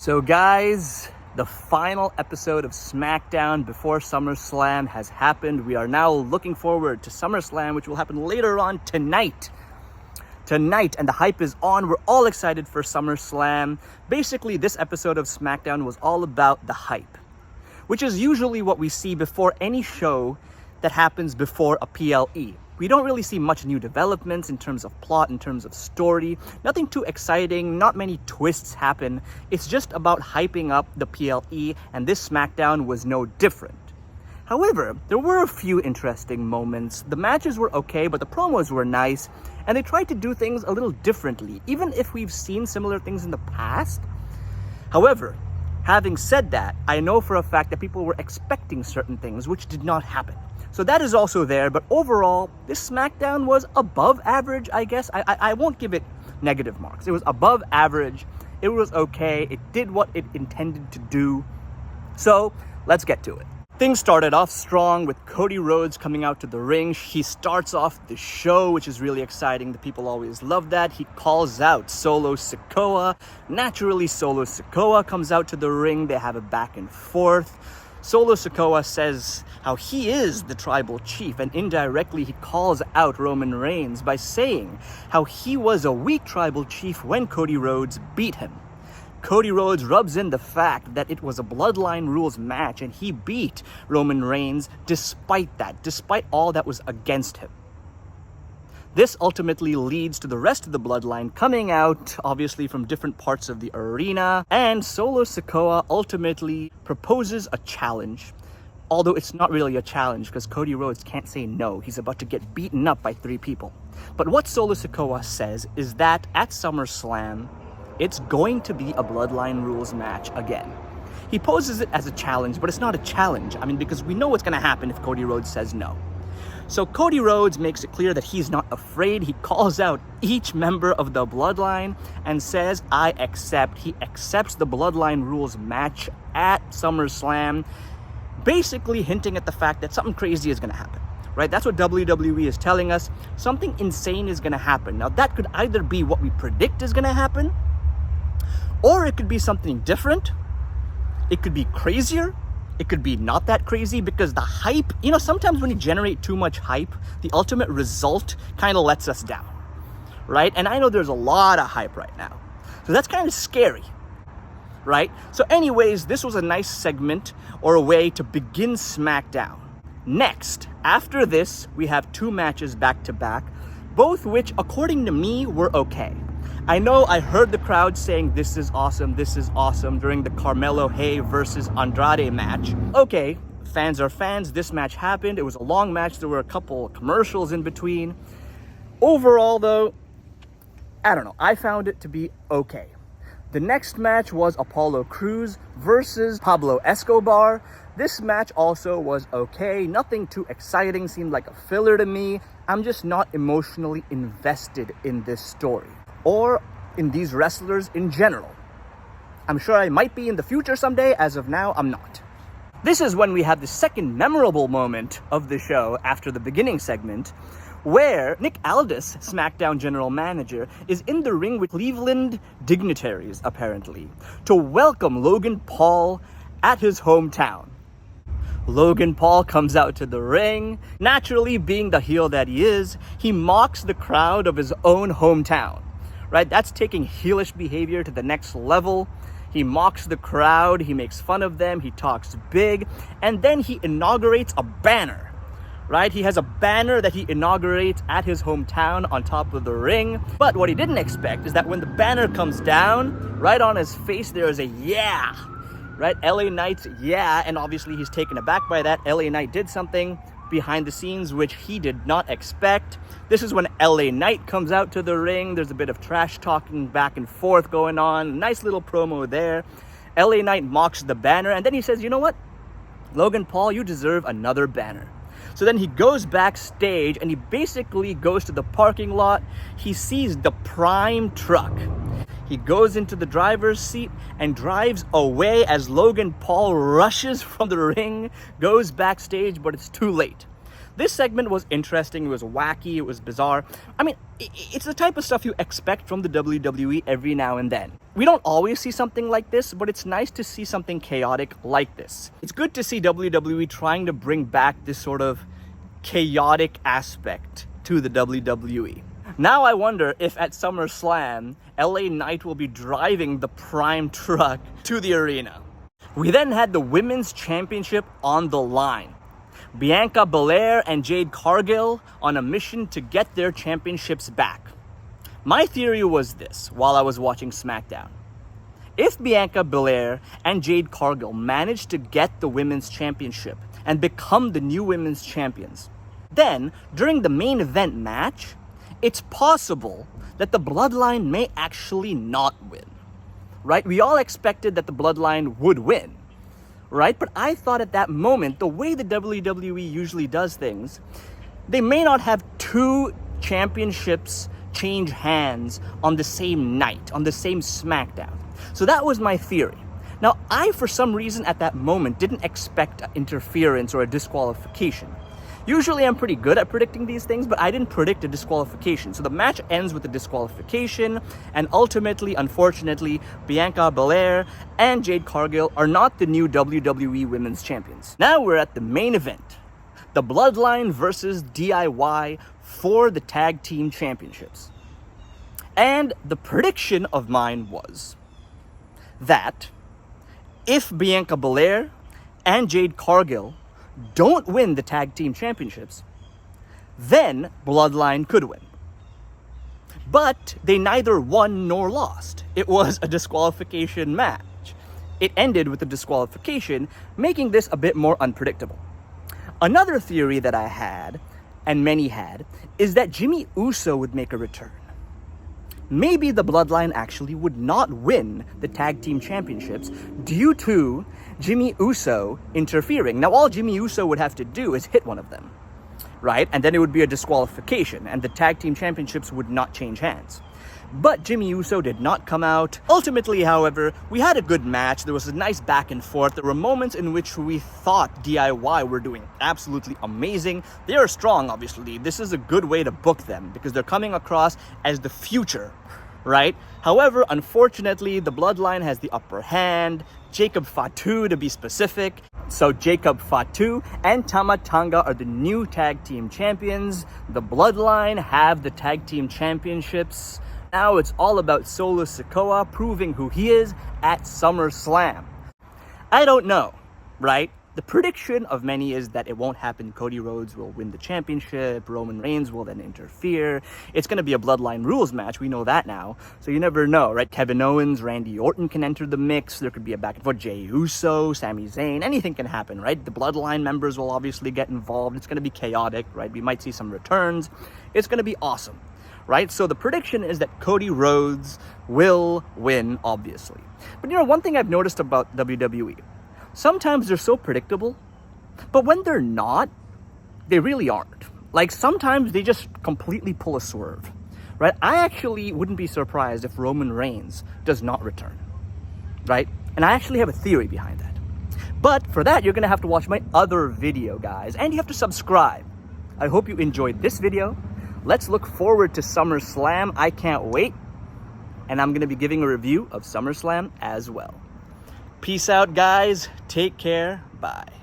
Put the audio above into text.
So guys, the final episode of Smackdown before SummerSlam has happened. We are now looking forward to SummerSlam, which will happen later on tonight. And the hype is on. We're all excited for SummerSlam. Basically, this episode of Smackdown was all about the hype, which is usually what we see before any show that happens before a PLE. We don't really see much new developments in terms of plot, in terms of story. Nothing too exciting, not many twists happen. It's just about hyping up the PLE, and this SmackDown was no different. However, there were a few interesting moments. The matches were okay, but the promos were nice, and they tried to do things a little differently, even if we've seen similar things in the past. However, having said that, I know for a fact that people were expecting certain things which did not happen. So that is also there, but overall, this SmackDown was above average, I guess. I won't give it negative marks. It was above average. It was okay. It did what it intended to do. So let's get to it. Things started off strong with Cody Rhodes coming out to the ring. He starts off the show, which is really exciting. The people always love that. He calls out Solo Sikoa. Naturally, Solo Sikoa comes out to the ring. They have a back and forth. Solo Sikoa says how he is the tribal chief, and indirectly he calls out Roman Reigns by saying how he was a weak tribal chief when Cody Rhodes beat him. Cody Rhodes rubs in the fact that it was a Bloodline rules match and he beat Roman Reigns despite all that was against him. This ultimately leads to the rest of the Bloodline coming out, obviously from different parts of the arena, and Solo Sikoa ultimately proposes a challenge. Although it's not really a challenge because Cody Rhodes can't say no. He's about to get beaten up by 3 people. But what Solo Sikoa says is that at SummerSlam, it's going to be a Bloodline rules match again. He poses it as a challenge, but it's not a challenge. Because we know what's going to happen if Cody Rhodes says no. So Cody Rhodes makes it clear that he's not afraid. He calls out each member of the Bloodline and says, I accept. He accepts the Bloodline rules match at SummerSlam, basically hinting at the fact that something crazy is going to happen, right? That's what WWE is telling us. Something insane is going to happen. Now, that could either be what we predict is going to happen, or it could be something different. It could be crazier. It could be not that crazy, because the hype, sometimes when you generate too much hype, the ultimate result kind of lets us down, right? And I know there's a lot of hype right now. So that's kind of scary, right? So anyways, this was a nice segment or a way to begin SmackDown. Next, after this, we have 2 matches back to back, both which, according to me, were okay. I know I heard the crowd saying, this is awesome during the Carmelo Hayes versus Andrade match. Okay, fans are fans. This match happened. It was a long match. There were a couple commercials in between. Overall, though, I don't know. I found it to be okay. The next match was Apollo Crews versus Pablo Escobar. This match also was okay. Nothing too exciting. Seemed like a filler to me. I'm just not emotionally invested in this story, or in these wrestlers in general. I'm sure I might be in the future someday. As of now, I'm not. This is when we have the second memorable moment of the show after the beginning segment, where Nick Aldis, SmackDown general manager, is in the ring with Cleveland dignitaries, apparently, to welcome Logan Paul at his hometown. Logan Paul comes out to the ring. Naturally, being the heel that he is, he mocks the crowd of his own hometown. Right? That's taking heelish behavior to the next level. He mocks the crowd, he makes fun of them, he talks big, and then he inaugurates a banner. Right? He has a banner that he inaugurates at his hometown on top of the ring. But what he didn't expect is that when the banner comes down, right on his face there is a yeah. Right? LA Knight's yeah, and obviously he's taken aback by that. LA Knight did something behind the scenes which he did not expect. This is when LA Knight comes out to the ring. There's a bit of trash talking back and forth going on. Nice little promo there. LA Knight mocks the banner, and then he says, you know what? Logan Paul, you deserve another banner. So then he goes backstage and he basically goes to the parking lot. He sees the Prime truck. He goes into the driver's seat and drives away as Logan Paul rushes from the ring, goes backstage, but it's too late. This segment was interesting, it was wacky, it was bizarre. I mean, it's the type of stuff you expect from the WWE every now and then. We don't always see something like this, but it's nice to see something chaotic like this. It's good to see WWE trying to bring back this sort of chaotic aspect to the WWE. Now I wonder if at SummerSlam, LA Knight will be driving the Prime truck to the arena. We then had the Women's Championship on the line. Bianca Belair and Jade Cargill on a mission to get their championships back. My theory was this while I was watching Smackdown. If Bianca Belair and Jade Cargill manage to get the Women's Championship and become the new Women's Champions, then during the main event match, it's possible that the Bloodline may actually not win. Right? We all expected that the Bloodline would win. Right? But I thought at that moment, the way the WWE usually does things, they may not have two championships change hands on the same night, on the same Smackdown. So that was my theory. Now, I, for some reason at that moment, didn't expect interference or a disqualification. Usually I'm pretty good at predicting these things, but I didn't predict a disqualification. So the match ends with a disqualification, and ultimately, unfortunately, Bianca Belair and Jade Cargill are not the new WWE Women's Champions. Now we're at the main event. The Bloodline versus DIY for the Tag Team Championships. And the prediction of mine was that if Bianca Belair and Jade Cargill don't win the Tag Team Championships, then Bloodline could win. But they neither won nor lost. It was a disqualification match. It ended with a disqualification, making this a bit more unpredictable. Another theory that I had, and many had, is that Jimmy Uso would make a return. Maybe the Bloodline actually would not win the Tag Team Championships due to Jimmy Uso interfering. Now, all Jimmy Uso would have to do is hit one of them, right? And then it would be a disqualification, and the Tag Team Championships would not change hands. But Jimmy Uso did not come out. Ultimately, however, we had a good match. There was a nice back and forth. There were moments in which we thought DIY were doing absolutely amazing. They are strong, obviously. This is a good way to book them because they're coming across as the future, right? However, unfortunately, the Bloodline has the upper hand. Jacob Fatu, to be specific. So Jacob Fatu and Tama Tonga are the new Tag Team Champions. The Bloodline have the Tag Team Championships. Now it's all about Solo Sikoa proving who he is at SummerSlam. I don't know, right? The prediction of many is that it won't happen. Cody Rhodes will win the championship. Roman Reigns will then interfere. It's going to be a Bloodline rules match. We know that now. So you never know, right? Kevin Owens, Randy Orton can enter the mix. There could be a back and forth. Jey Uso, Sami Zayn. Anything can happen, right? The Bloodline members will obviously get involved. It's going to be chaotic, right? We might see some returns. It's going to be awesome, right? So the prediction is that Cody Rhodes will win, obviously. But you know, one thing I've noticed about WWE, sometimes they're so predictable, but when they're not, they really aren't. Like, sometimes they just completely pull a swerve, right? I actually wouldn't be surprised if Roman Reigns does not return, right? And I actually have a theory behind that. But for that, you're going to have to watch my other video, guys, and you have to subscribe. I hope you enjoyed this video. Let's look forward to SummerSlam. I can't wait. And I'm going to be giving a review of SummerSlam as well. Peace out, guys. Take care. Bye.